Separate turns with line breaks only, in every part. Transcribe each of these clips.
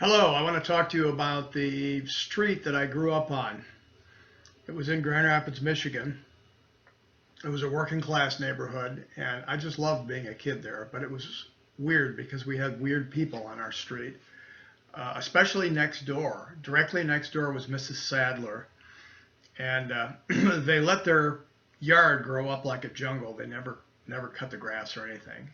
Hello, I want to talk to you about the street that I grew up on. It was in Grand Rapids, Michigan. It was a working class neighborhood, and I just loved being a kid there. But it was weird because we had weird people on our street, especially next door. Directly next door was Mrs. Sadler, and they let their yard grow up like a jungle. They never cut the grass or anything,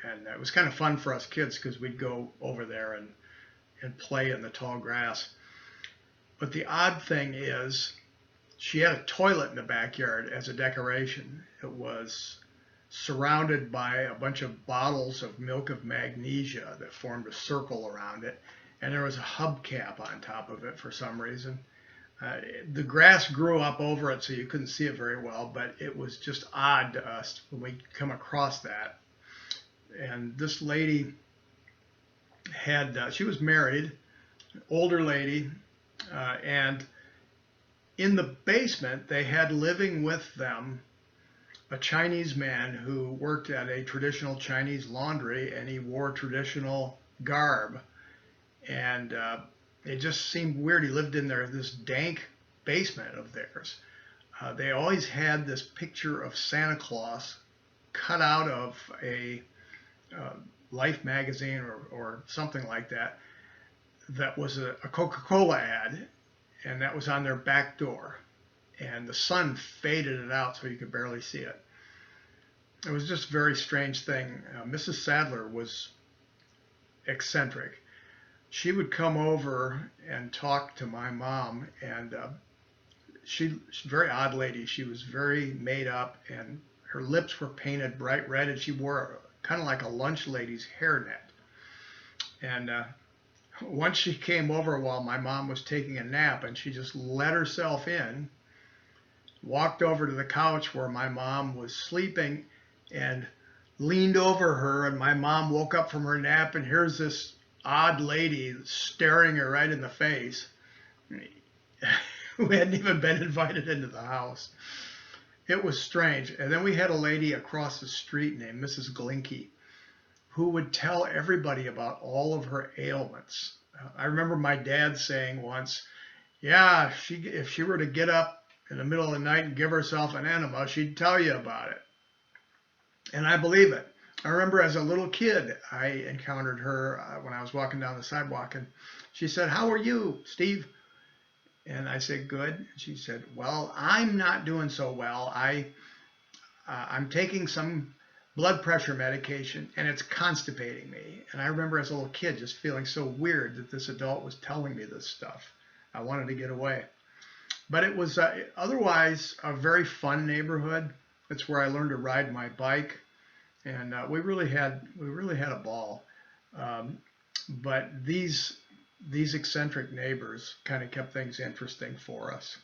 and it was kind of fun for us kids because we'd go over there and play in the tall grass. But the odd thing is, she had a toilet in the backyard as a decoration. It was surrounded by a bunch of bottles of milk of magnesia that formed a circle around it, and there was a hubcap on top of it for some reason. Uh, the grass grew up over it, so you couldn't see it very well, but it was just odd to us when we come across that. And this lady she was married, older lady, and in the basement, they had living with them a Chinese man who worked at a traditional Chinese laundry, and he wore traditional garb. And it just seemed weird. He lived in this dank basement of theirs. They always had this picture of Santa Claus cut out of a uh, Life magazine or something like that. That was a Coca-Cola ad, and that was on their back door. And the sun faded it out so you could barely see it. It was just a very strange thing. Mrs. Sadler was eccentric. She would come over and talk to my mom, and she's a very odd lady. She was very made up, and her lips were painted bright red, and she wore kind of like a lunch lady's hairnet. And once she came over while my mom was taking a nap, and she just let herself in, walked over to the couch where my mom was sleeping, and leaned over her, and my mom woke up from her nap, and here's this odd lady staring her right in the face who hadn't even been invited into the house. It was strange. And then we had a lady across the street named Mrs. Glinky who would tell everybody about all of her ailments. I remember my dad saying once, yeah, if she were to get up in the middle of the night and give herself an enema, she'd tell you about it. And I believe it. I remember as a little kid, I encountered her when I was walking down the sidewalk, and she said, how are you, Steve? And I said, good. She said, well, I'm not doing so well. I'm taking some blood pressure medication, and it's constipating me. And I remember as a little kid just feeling so weird that this adult was telling me this stuff. I wanted to get away. But it was otherwise a very fun neighborhood. It's where I learned to ride my bike, and we really had a ball. Um, but these eccentric neighbors kind of kept things interesting for us.